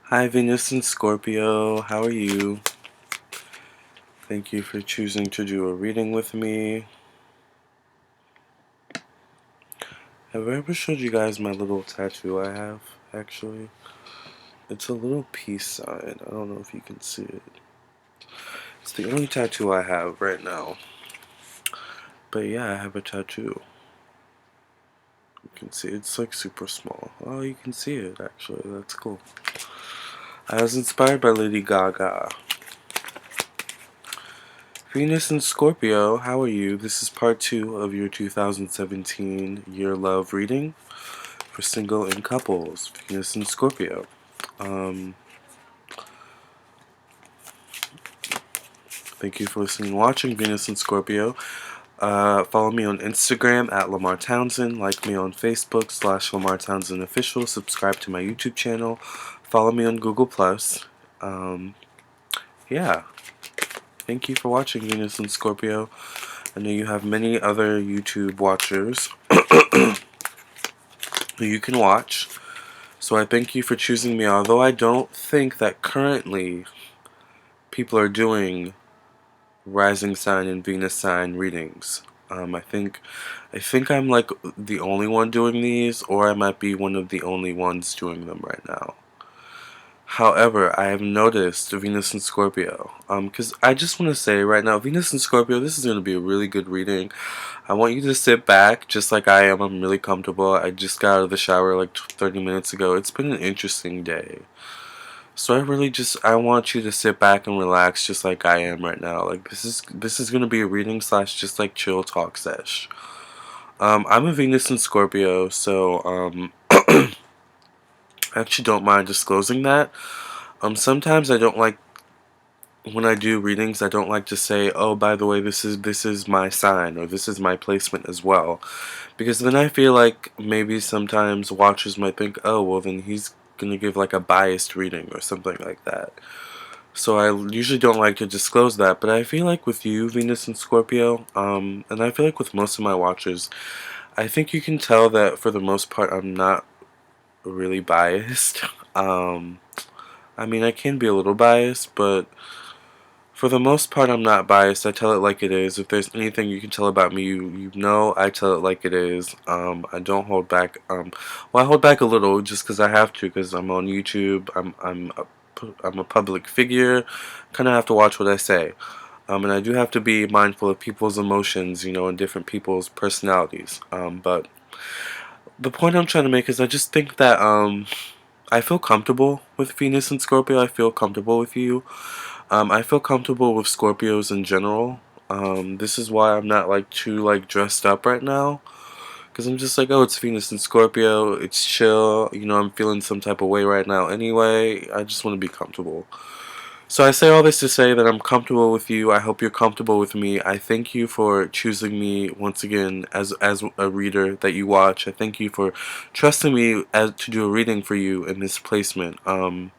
Hi, Venus and Scorpio. How are you? Thank you for choosing to do a reading with me. Have I ever showed you guys my little tattoo I have, actually? It's a little peace sign. I don't know if you can see it. It's the only tattoo I have right now. But yeah, I have a tattoo. You can see it's like super small. Oh, you can see it, actually. That's cool. I was inspired by Lady Gaga. Venus and Scorpio, how are you? This is part 2 of your 2017 year love reading for single and couples, Venus and Scorpio. Thank you for listening and watching, Venus and Scorpio. Follow me on Instagram at Lamar Townsend. Like me on Facebook /Lamar Townsend Official. Subscribe to my YouTube channel. Follow me on Google+. Yeah. Thank you for watching, Venus and Scorpio. I know you have many other YouTube watchers who you can watch. So I thank you for choosing me, although I don't think that currently people are doing rising sign and Venus sign readings. I think I'm like the only one doing these, or I might be one of the only ones doing them right now. However, I have noticed Venus and Scorpio, because I just want to say right now, Venus and Scorpio, this is going to be a really good reading. I want you to sit back, just like I am. I'm really comfortable. I just got out of the shower like 30 minutes ago. It's been an interesting day. So I want you to sit back and relax just like I am right now. Like this is gonna be a reading slash just like chill talk sesh. I'm a Venus in Scorpio, so I actually don't mind disclosing that. Sometimes I don't like when I do readings, I don't like to say, oh, by the way, this is my sign or this is my placement as well, because then I feel like maybe sometimes watchers might think, oh, well then he's gonna give like a biased reading or something like that. So I usually don't like to disclose that, but I feel like with you, Venus and Scorpio, and I feel like with most of my watchers, I think you can tell that for the most part I'm not really biased. I mean, I can be a little biased, but for the most part I'm not biased. I tell it like it is. If there's anything you can tell about me, you know I tell it like it is. I don't hold back. Well, I hold back a little just because I have to, because I'm on YouTube. I'm a public figure. Kind of have to watch what I say. And I do have to be mindful of people's emotions, and different people's personalities. But the point I'm trying to make is I just think that I feel comfortable with Venus and Scorpio. I feel comfortable with you. I feel comfortable with Scorpios in general. This is why I'm not like too like dressed up right now. Because I'm just like, oh, it's Venus and Scorpio. It's chill. I'm feeling some type of way right now anyway. I just want to be comfortable. So I say all this to say that I'm comfortable with you. I hope you're comfortable with me. I thank you for choosing me once again as a reader that you watch. I thank you for trusting me to do a reading for you in this placement. And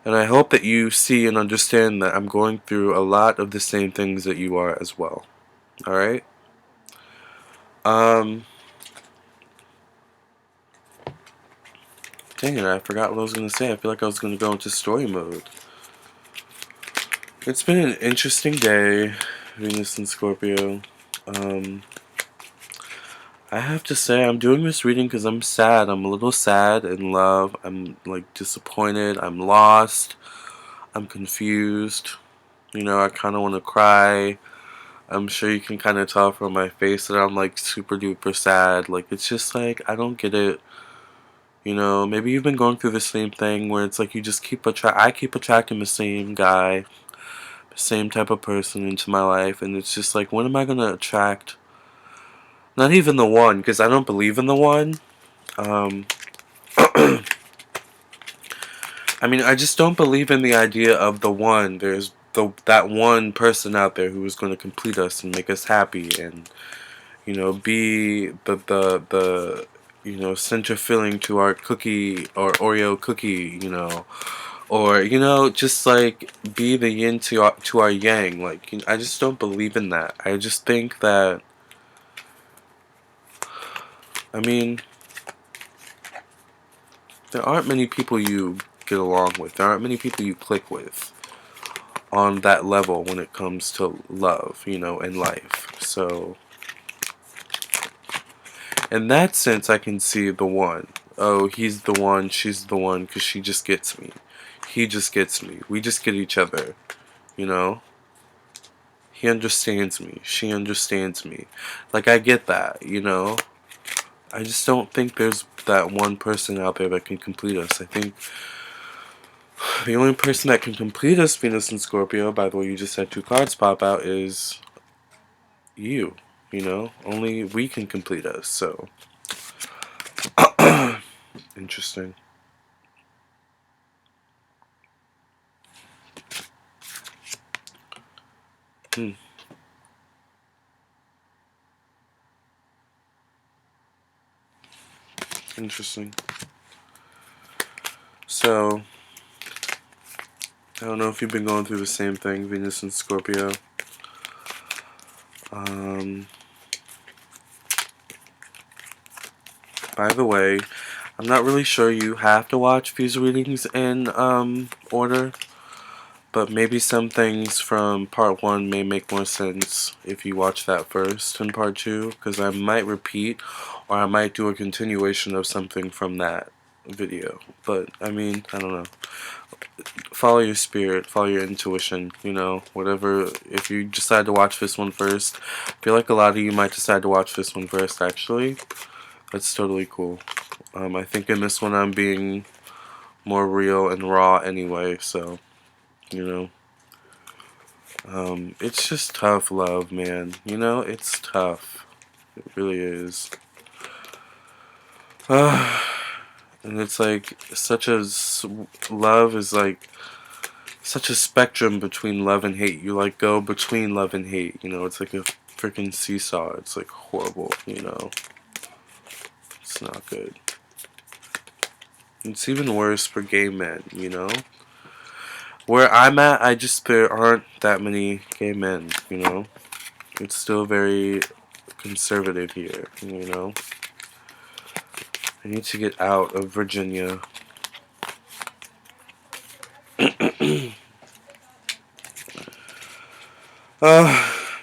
I hope that you see and understand that I'm going through a lot of the same things that you are as well. All right. Um. Dang it! I forgot what I was gonna say. I feel like I was gonna go into story mode. It's been an interesting day, Venus and Scorpio. Um, I have to say I'm doing this reading because I'm sad. I'm a little sad in love. I'm like disappointed. I'm lost. I'm confused. I kind of want to cry. I'm sure you can kind of tell from my face that I'm like super duper sad. Like it's just like I don't get it. Maybe you've been going through the same thing where it's like you just I keep attracting the same guy, the same type of person into my life, and it's just like when am I gonna attract? Not even the one, because I don't believe in the one. Um, I mean, I just don't believe in the idea of the one. There's that one person out there who is going to complete us and make us happy, and be the center filling to our cookie or Oreo cookie, or just like be the yin to our yang. Like I just don't believe in that. I just think that I mean there aren't many people you get along with. There aren't many people you click with on that level when it comes to love, you know, and life. So, in that sense, I can see the one. Oh, he's the one, she's the one, because she just gets me. He just gets me. We just get each other, you know? He understands me. She understands me. Like, I get that, you know? I just don't think there's that one person out there that can complete us. I think the only person that can complete us, Venus and Scorpio, by the way, you just had 2 cards pop out, is you. You know? Only we can complete us, so. Interesting. Interesting. So, I don't know if you've been going through the same thing, Venus and Scorpio. By the way, I'm not really sure you have to watch these readings in order, but maybe some things from part 1 may make more sense if you watch that first in part 2, because I might repeat or I might do a continuation of something from that video. But, I mean, I don't know. Follow your spirit, follow your intuition, you know, whatever. If you decide to watch this one first, I feel like a lot of you might decide to watch this one first, actually. That's totally cool. I think in this one I'm being more real and raw anyway, so, you know. It's just tough love, man. You know, it's tough. It really is. And it's like, love is like such a spectrum between love and hate. You like go between love and hate, you know, it's like a freaking seesaw. It's like horrible, you know. It's not good. It's even worse for gay men, you know. Where I'm at, there aren't that many gay men, you know. It's still very conservative here, you know. I need to get out of Virginia.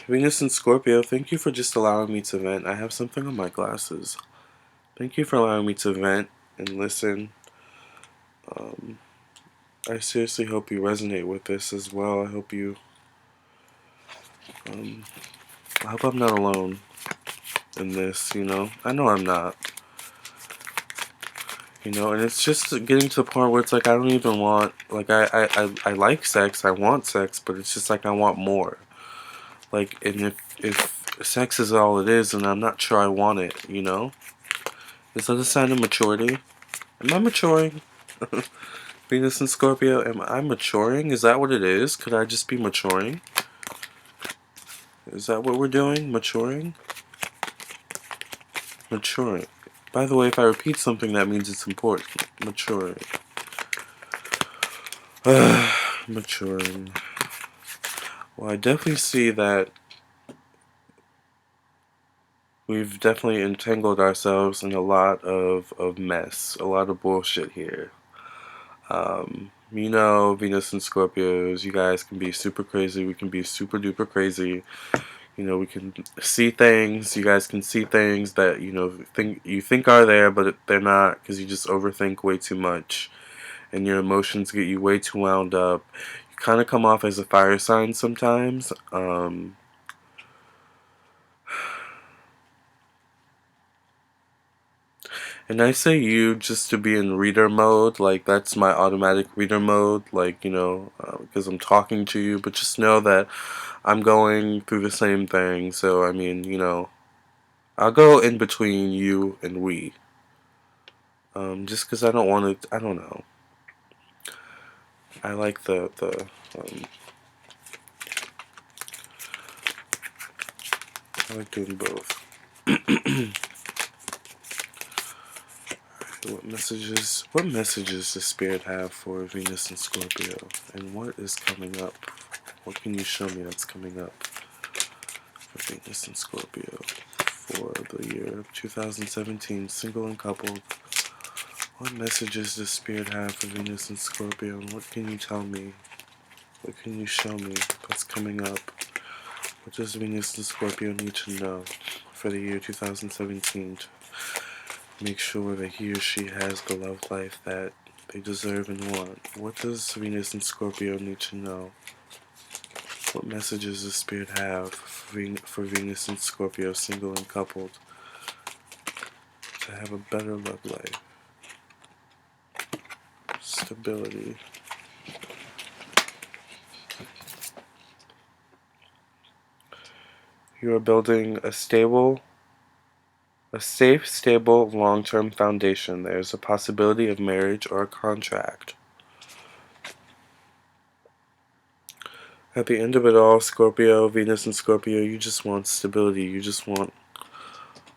Venus and Scorpio, thank you for just allowing me to vent. I have something on my glasses. Thank you for allowing me to vent and listen. I seriously hope you resonate with this as well. I hope I'm not alone in this, you know. I know I'm not. You know, and it's just getting to the point where it's like I don't even want, like, I like sex, I want sex, but it's just like I want more. Like, and if sex is all it is, then I'm not sure I want it, you know? Is that a sign of maturity? Am I maturing? Venus and Scorpio, am I maturing? Is that what it is? Could I just be maturing? Is that what we're doing? Maturing? Maturing. By the way, if I repeat something, that means it's important. Maturing. Maturing. Well, I definitely see that we've definitely entangled ourselves in a lot of mess, a lot of bullshit here. You know, Venus and Scorpios, you guys can be super crazy, we can be super duper crazy. You know, we can see things, you guys can see things that, you know, you think are there, but they're not, because you just overthink way too much. And your emotions get you way too wound up. You kind of come off as a fire sign sometimes. And I say you just to be in reader mode, like that's my automatic reader mode, like, you know, because I'm talking to you, but just know that I'm going through the same thing, so, I mean, you know, I'll go in between you and we, just because I don't want to, I don't know, I like I like doing both. What messages does Spirit have for Venus and Scorpio? And what is coming up? What can you show me that's coming up for Venus and Scorpio for the year of 2017, single and coupled? What messages does Spirit have for Venus and Scorpio? And what can you tell me? What can you show me that's coming up? What does Venus and Scorpio need to know for the year 2017 to make sure that he or she has the love life that they deserve and want? What does Venus and Scorpio need to know? What messages does Spirit have for Venus and Scorpio, single and coupled, to have a better love life? Stability. You are building a safe, stable, long-term foundation. There is a possibility of marriage or a contract. At the end of it all, Scorpio, Venus and Scorpio, you just want stability. You just want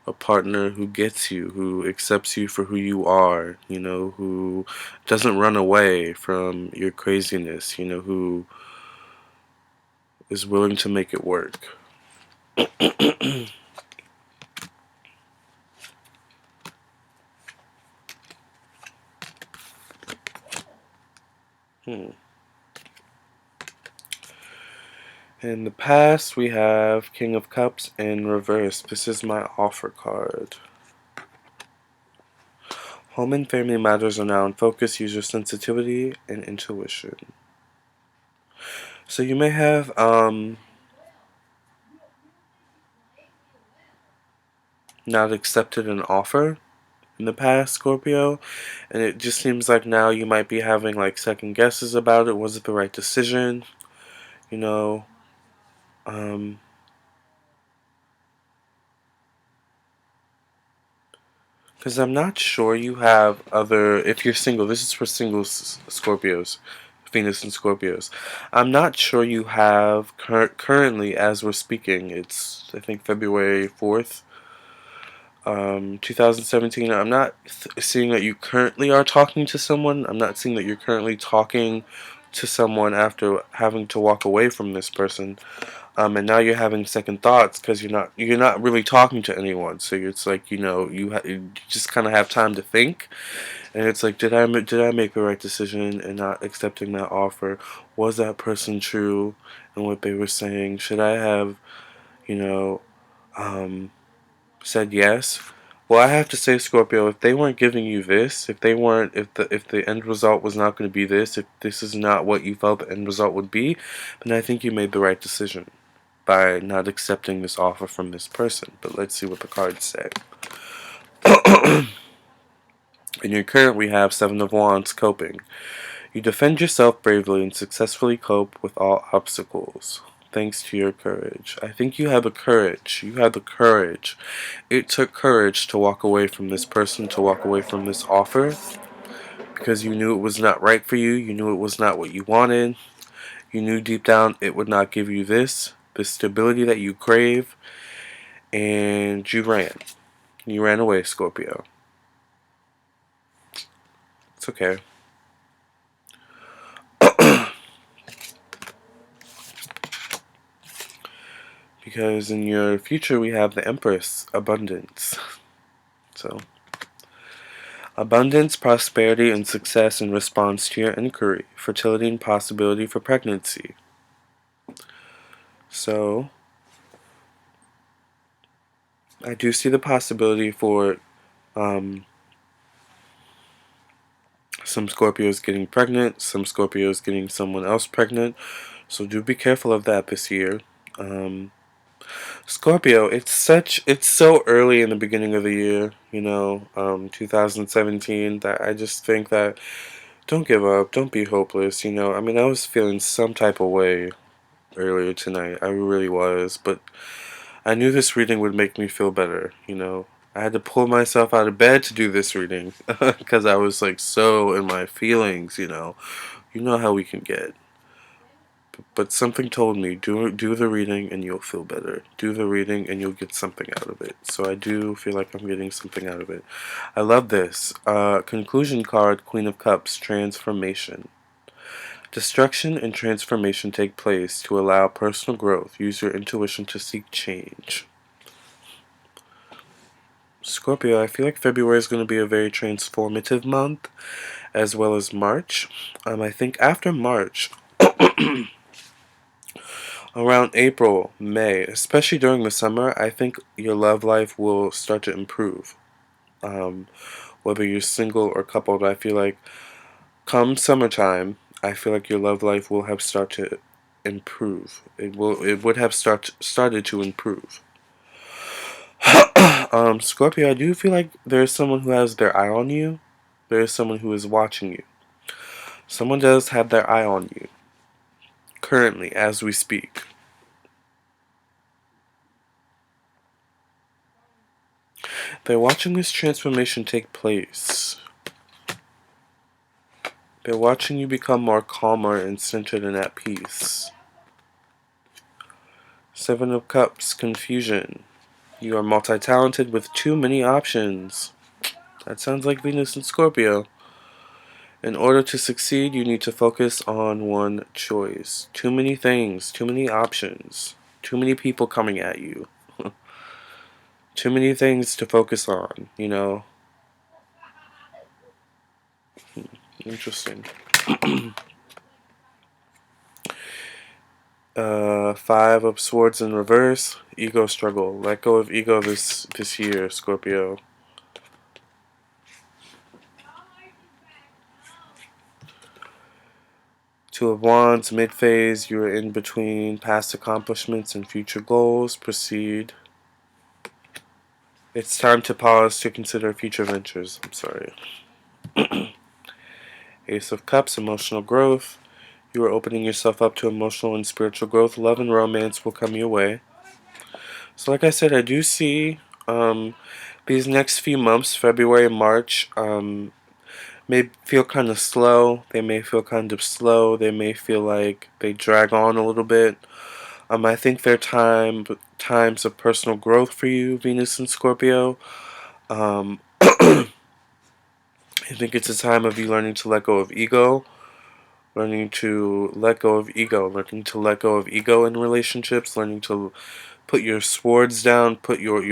a partner who gets you, who accepts you for who you are, who doesn't run away from your craziness, who is willing to make it work. In the past, we have King of Cups in reverse. This is my offer card. Home and family matters are now in focus. Use your sensitivity and intuition. So you may have not accepted an offer in the past, Scorpio, and it just seems like now you might be having like second guesses about it. Was it the right decision? Because I'm not sure you have other. If you're single, this is for single Scorpios, Venus and Scorpios. I'm not sure you have currently, as we're speaking. It's I think February 4th, 2017. I'm not seeing that you currently are talking to someone. I'm not seeing that you're currently talking to someone after having to walk away from this person. And now you're having second thoughts because you're not really talking to anyone. So it's like you just kind of have time to think, and it's like did I make the right decision in not accepting that offer? Was that person true in what they were saying? Should I have you know said yes? Well, I have to say, Scorpio, if they weren't giving you this, if the end result was not going to be this, if this is not what you felt the end result would be, then I think you made the right decision by not accepting this offer from this person. But let's see what the cards say. In your current, we have Seven of Wands, coping. You defend yourself bravely and successfully cope with all obstacles, thanks to your courage. I think you have the courage. You have the courage. It took courage to walk away from this person, to walk away from this offer, because you knew it was not right for you. You knew it was not what you wanted. You knew deep down it would not give you the stability that you crave, and you ran. You ran away, Scorpio. It's okay. Because in your future we have the Empress, abundance. So, abundance, prosperity, and success in response to your inquiry, fertility and possibility for pregnancy. So, I do see the possibility for some Scorpios getting pregnant, some Scorpios getting someone else pregnant. So do be careful of that this year. Scorpio, it's so early in the beginning of the year, 2017, that I just think that don't give up, don't be hopeless, I mean, I was feeling some type of way earlier tonight, I really was, but I knew this reading would make me feel better, I had to pull myself out of bed to do this reading, because I was like so in my feelings, you know how we can get. But something told me, do the reading and you'll feel better. Do the reading and you'll get something out of it. So I do feel like I'm getting something out of it. I love this. Conclusion card, Queen of Cups, transformation. Destruction and transformation take place to allow personal growth. Use your intuition to seek change. Scorpio, I feel like February is going to be a very transformative month, as well as March. I think after March, around April, May, especially during the summer, I think your love life will start to improve. Um, whether you're single or coupled, I feel like come summertime, I feel like your love life will have started to improve. It would have started to improve. Scorpio, I do feel like there's someone who has their eye on you. There is someone who is watching you. Someone does have their eye on you currently as we speak. They're watching this transformation take place. They're watching you become more calmer and centered and at peace. Seven of Cups, confusion. You are multi-talented with too many options. That sounds like Venus and Scorpio. In order to succeed, you need to focus on one choice. Too many things, too many options, too many people coming at you. Too many things to focus on, you know. Interesting. Five of Swords in reverse. Ego struggle. Let go of ego this year, Scorpio. Two of Wands, mid-phase. You are in between past accomplishments and future goals. Proceed. It's time to pause to consider future ventures. I'm sorry. Ace of Cups, emotional growth. You are opening yourself up to emotional and spiritual growth. Love and romance will come your way. So like I said, I do see these next few months, February and March, may feel kind of slow. They may feel kind of slow. They may feel like they drag on a little bit. I think they're times of personal growth for you, Venus and Scorpio. I think it's a time of you learning to let go of ego, learning to let go of ego, learning to let go of ego in relationships, learning to put your swords down, put your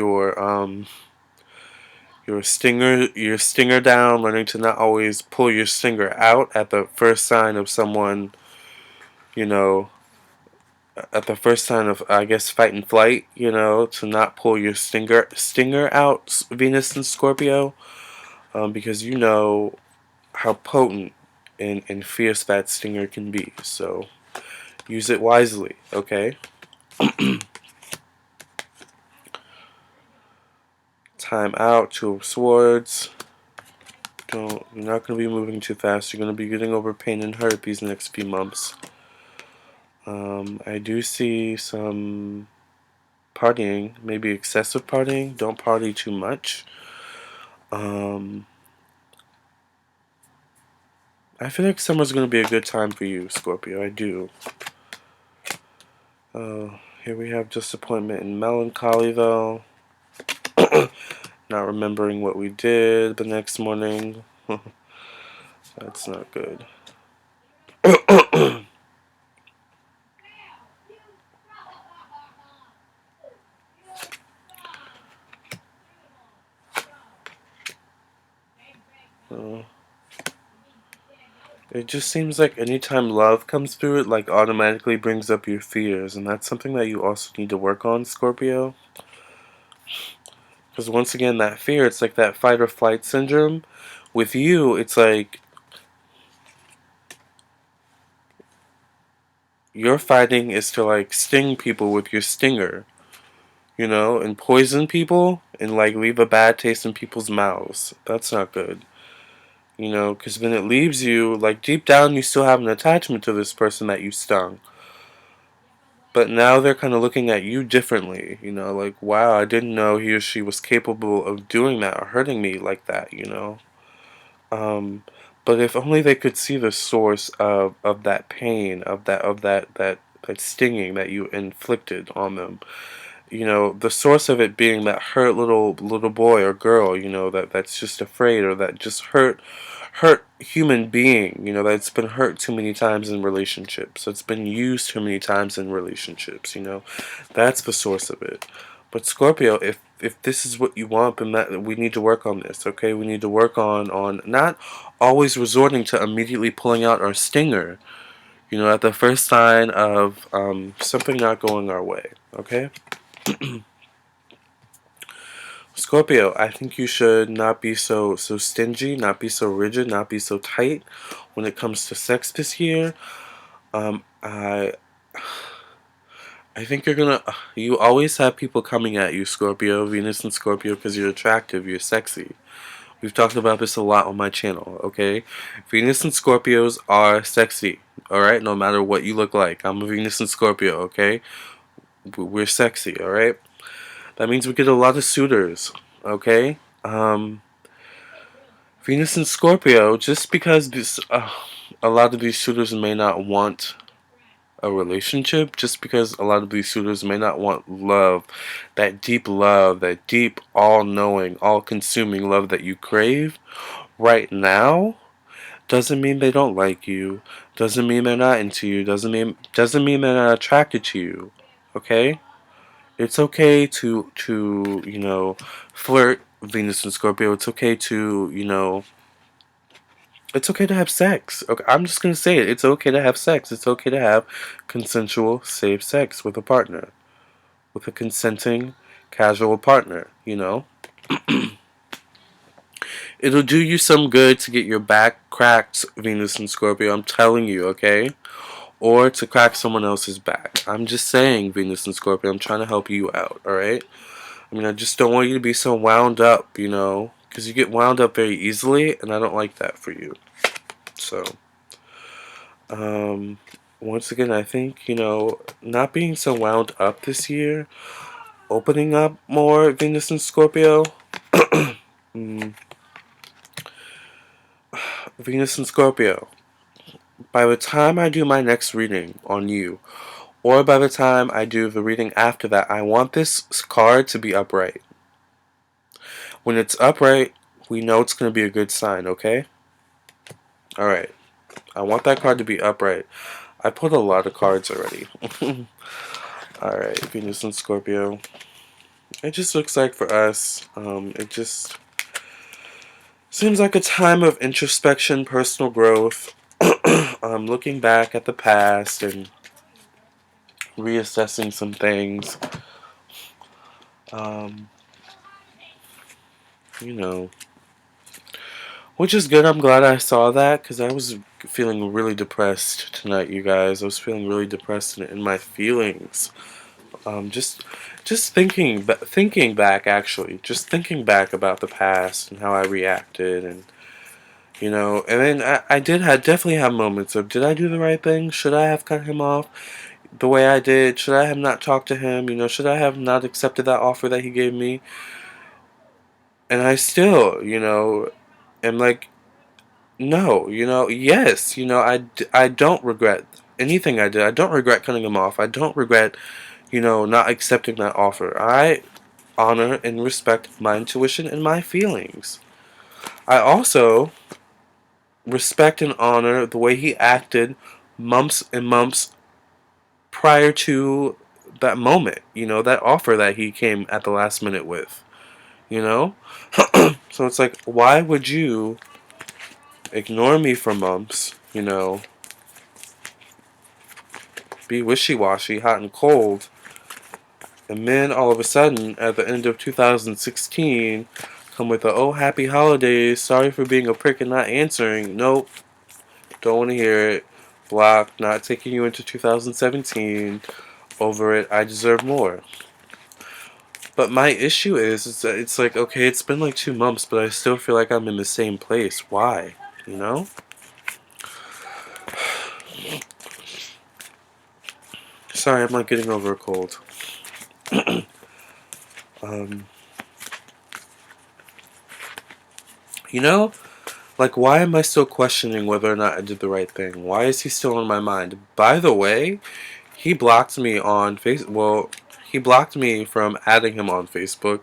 stinger down, learning to not always pull your stinger out at the first sign of someone, you know, at the first sign of, I guess, fight and flight, to not pull your stinger out, Venus and Scorpio, because you know how potent and fierce that stinger can be. So use it wisely, okay? Time out, Two of Swords. You're not going to be moving too fast. You're going to be getting over pain and hurt these next few months. I do see some partying, maybe excessive partying. Don't party too much. I feel like summer's going to be a good time for you, Scorpio. I do. Here we have disappointment and melancholy, though. Not remembering what we did the next morning. That's not good. Uh, it just seems like anytime love comes through, it like automatically brings up your fears, and that's something that you also need to work on, Scorpio. Because once again, that fear, it's like that fight or flight syndrome. With you, it's like your fighting is to like sting people with your stinger, and poison people and like leave a bad taste in people's mouths. That's not good. Because then it leaves you, like, deep down you still have an attachment to this person that you stung. But now they're kind of looking at you differently, like, wow, I didn't know he or she was capable of doing that or hurting me like that. Um, but if only they could see the source of that pain, that stinging that you inflicted on them. The source of it being that hurt little boy or girl, that's just afraid, or that just hurt human being, that's been hurt too many times in relationships, that's been used too many times in relationships. That's the source of it. But Scorpio, if this is what you want, then that we need to work on this, okay? We need to work on not always resorting to immediately pulling out our stinger, you know, at the first sign of something not going our way, okay? Scorpio, I think you should not be so stingy, not be so rigid, not be so tight when it comes to sex this year. I think you always have people coming at you, Scorpio, Venus and Scorpio, because you're attractive, you're sexy. We've talked about this a lot on my channel, okay? Venus and Scorpios are sexy, alright? No matter what you look like. I'm a Venus and Scorpio, okay? We're sexy, alright? That means we get a lot of suitors, okay? Venus and Scorpio, just because a lot of these suitors may not want a relationship, just because a lot of these suitors may not want love, that deep, all-knowing, all-consuming love that you crave right now, doesn't mean they don't like you, doesn't mean they're not into you, doesn't mean they're not attracted to you, okay? It's okay to you know, flirt, Venus and Scorpio. It's okay to, you know, it's okay to have sex. Okay, I'm just gonna say it. It's okay to have sex. It's okay to have consensual, safe sex with a partner, with a consenting, casual partner. You know, it'll do you some good to get your back cracked, Venus and Scorpio. I'm telling you, okay? Or to crack someone else's back. I'm just saying, Venus and Scorpio. I'm trying to help you out. All right. I mean, I just don't want you to be so wound up. You know, because you get wound up very easily, and I don't like that for you. So. Once again, I think, you know, not being so wound up this year, opening up more, Venus and Scorpio. Venus and Scorpio. By the time I do my next reading on you, or by the time I do the reading after that, I want this card to be upright. When it's upright, we know it's going to be a good sign, okay? Alright. I want that card to be upright. I put a lot of cards already. Alright, Venus and Scorpio. It just looks like for us, it just seems like a time of introspection, personal growth, looking back at the past and reassessing some things. You know, which is good. I'm glad I saw that because I was feeling really depressed tonight, you guys. I was feeling really depressed in my feelings. Just thinking back, actually, just thinking back about the past and how I reacted, and you know, and then I definitely have moments of, did I do the right thing? Should I have cut him off the way I did? Should I have not talked to him? You know, should I have not accepted that offer that he gave me? And I still, you know, am like, no, you know, yes, you know, I don't regret anything I did. I don't regret cutting him off. I don't regret, you know, not accepting that offer. I honor and respect my intuition and my feelings. I also respect and honor the way he acted months and months prior to that moment, you know, that offer that he came at the last minute with, you know? So it's like, why would you ignore me for months, you know, be wishy-washy, hot and cold, and then all of a sudden, at the end of 2016, come with a, oh, happy holidays, sorry for being a prick and not answering. Nope, don't want to hear it. Block, not taking you into 2017. Over it, I deserve more. But my issue is that it's like, okay, it's been like 2 months, but I still feel like I'm in the same place. Why? You know? Sorry, I'm not getting over a cold. You know? Like, why am I still questioning whether or not I did the right thing? Why is he still on my mind? By the way, he blocked me on Facebook. Well, he blocked me from adding him on Facebook,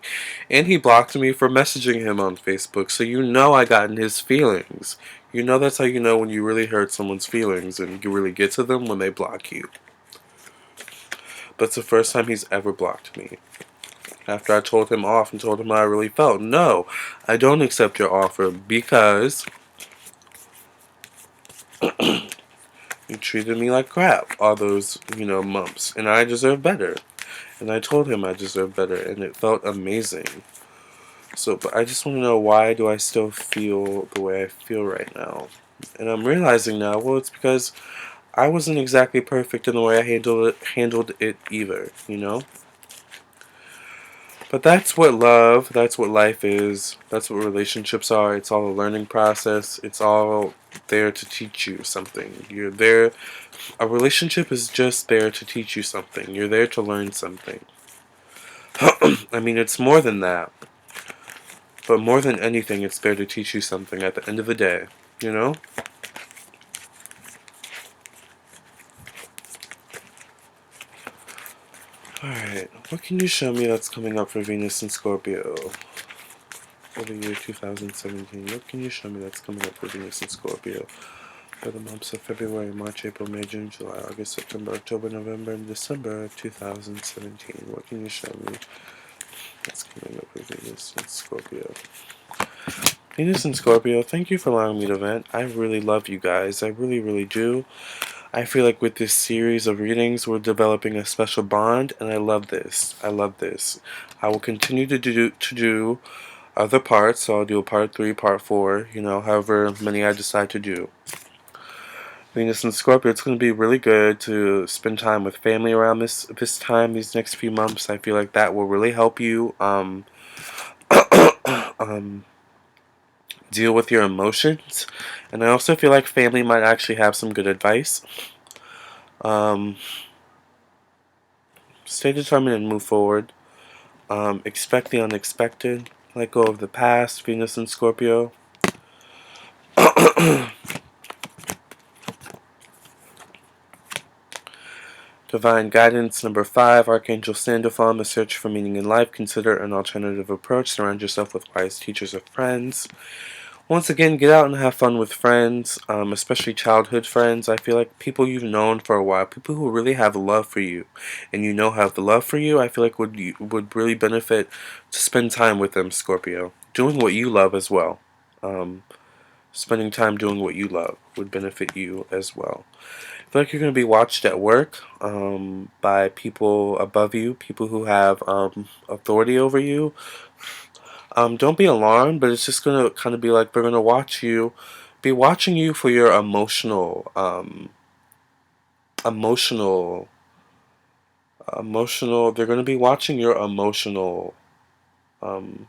and he blocked me for messaging him on Facebook. So you know I got in his feelings. You know that's how you know when you really hurt someone's feelings and you really get to them, when they block you. That's the first time he's ever blocked me. After I told him off and told him how I really felt. No, I don't accept your offer because you treated me like crap all those, months. And I deserve better. And I told him I deserve better. And it felt amazing. So, but I just want to know, why do I still feel the way I feel right now? And I'm realizing now, well, it's because I wasn't exactly perfect in the way I handled it either. But that's what love, that's what life is, that's what relationships are. It's all a learning process. It's all there to teach you something. You're there. A relationship is just there to teach you something. You're there to learn something. I mean, it's more than that. But more than anything, it's there to teach you something at the end of the day. You know? Alright, what can you show me that's coming up for Venus and Scorpio for the year 2017? What can you show me that's coming up for Venus and Scorpio for the months of February, March, April, May, June, July, August, September, October, November, and December of 2017? What can you show me that's coming up for Venus and Scorpio? Venus and Scorpio, thank you for allowing me to vent. I really love you guys. I really, really do. I feel like with this series of readings, we're developing a special bond, and I love this. I love this. I will continue to do other parts, so I'll do a part 3, part 4, however many I decide to do. Venus and Scorpio, it's going to be really good to spend time with family around this time, these next few months. I feel like that will really help you deal with your emotions. And I also feel like family might actually have some good advice. Stay determined and move forward. Expect the unexpected. Let go of the past, Venus and Scorpio. Divine guidance, number 5, Archangel Sandalphon, on the search for meaning in life. Consider an alternative approach. Surround yourself with wise teachers or friends. Once again, get out and have fun with friends, especially childhood friends. I feel like people you've known for a while, people who really have love for you, and have the love for you, I feel like would really benefit to spend time with them, Scorpio. Doing what you love as well. Spending time doing what you love would benefit you as well. I feel like you're going to be watched at work by people above you, people who have authority over you. Don't be alarmed, but it's just going to kind of be like they're going to be watching you for your emotional, they're going to be watching your um,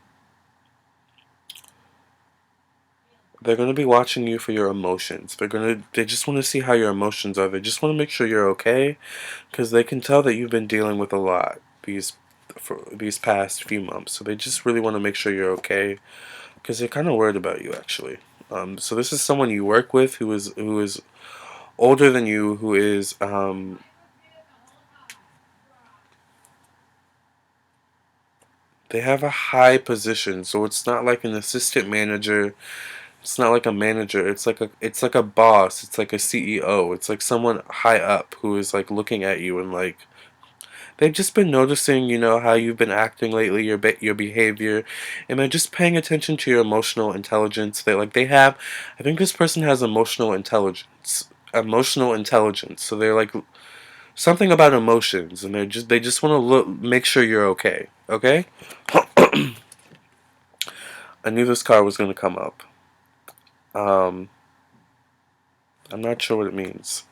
they're going to be watching you for your emotions. They just want to see how your emotions are. They just want to make sure you're okay, because they can tell that you've been dealing with a lot for these past few months. So they just really want to make sure you're okay, because they're kind of worried about you, actually. So this is someone you work with who is older than you, who is they have a high position. So it's not like an assistant manager. It's not like a manager. It's like a boss. It's like a CEO. It's like someone high up who is like looking at you, and like they've just been noticing, how you've been acting lately, your behavior, and they're just paying attention to your emotional intelligence. I think this person has emotional intelligence. Emotional intelligence. So they're like something about emotions, and they just want to make sure you're okay. Okay. I knew this card was going to come up. Um, I'm not sure what it means.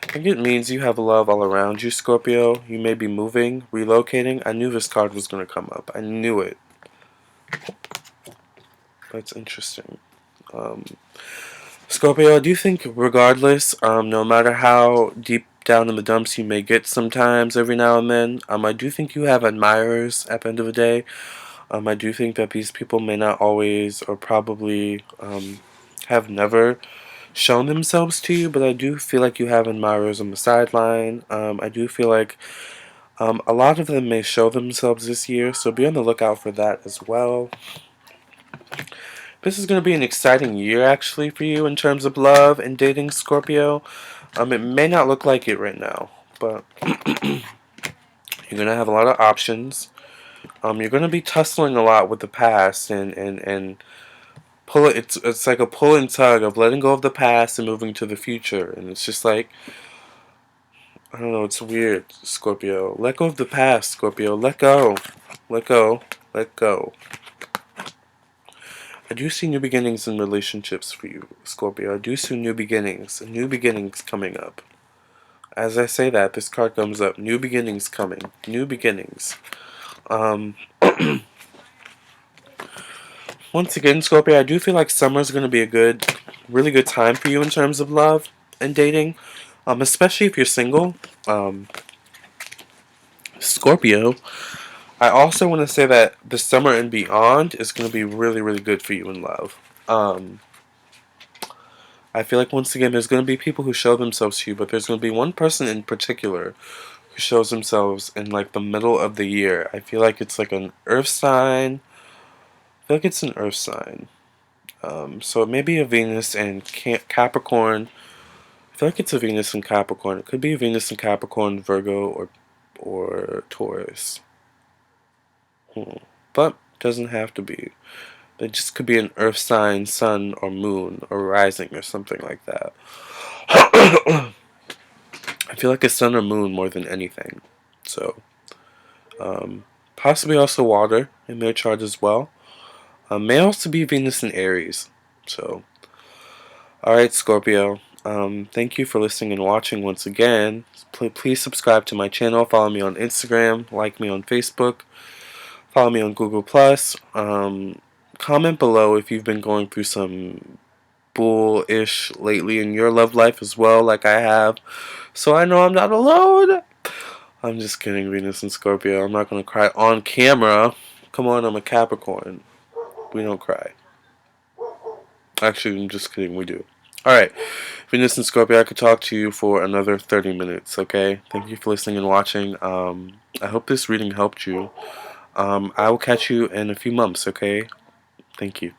I think it means you have love all around you, Scorpio. You may be moving, relocating. I knew this card was going to come up. I knew it. That's interesting. Um, Scorpio, I do think regardless, no matter how deep down in the dumps you may get sometimes, every now and then, I do think you have admirers at the end of the day. I do think that these people may not always, or probably have never shown themselves to you, but I do feel like you have admirers on the sideline. I do feel like a lot of them may show themselves this year, so be on the lookout for that as well. This is going to be an exciting year, actually, for you in terms of love and dating, Scorpio. It may not look like it right now, but you're going to have a lot of options. You're going to be tussling a lot with the past and pull it. It's like a pull and tug of letting go of the past and moving to the future. And it's just like, I don't know, it's weird, Scorpio. Let go of the past, Scorpio. Let go. Let go. Let go. I do see new beginnings in relationships for you, Scorpio. I do see new beginnings coming up. As I say that, this card comes up. New beginnings coming. New beginnings. Um, Once again, Scorpio, I do feel like summer is going to be a really good time for you in terms of love and dating. Especially if you're single. Scorpio. I also want to say that the summer and beyond is going to be really, really good for you in love. I feel like once again there's going to be people who show themselves to you, but there's going to be one person in particular who shows themselves in like the middle of the year. I feel like it's like an earth sign. I feel like it's an earth sign. So it may be a Venus and Capricorn. I feel like it's a Venus and Capricorn. It could be a Venus and Capricorn, Virgo, or Taurus. But doesn't have to be. It just could be an earth sign, sun or moon or rising or something like that. I feel like a sun or moon more than anything. So, possibly also water in their chart as well. May also be Venus and Aries. So, alright, Scorpio. Thank you for listening and watching once again. Please subscribe to my channel. Follow me on Instagram. Like me on Facebook. Follow me on Google+. Comment below if you've been going through some bullish lately in your love life as well, like I have. So I know I'm not alone. I'm just kidding, Venus and Scorpio. I'm not going to cry on camera. Come on, I'm a Capricorn. We don't cry. Actually, I'm just kidding, we do. Alright, Venus and Scorpio, I could talk to you for another 30 minutes, okay? Thank you for listening and watching. I hope this reading helped you. I will catch you in a few months, okay? Thank you.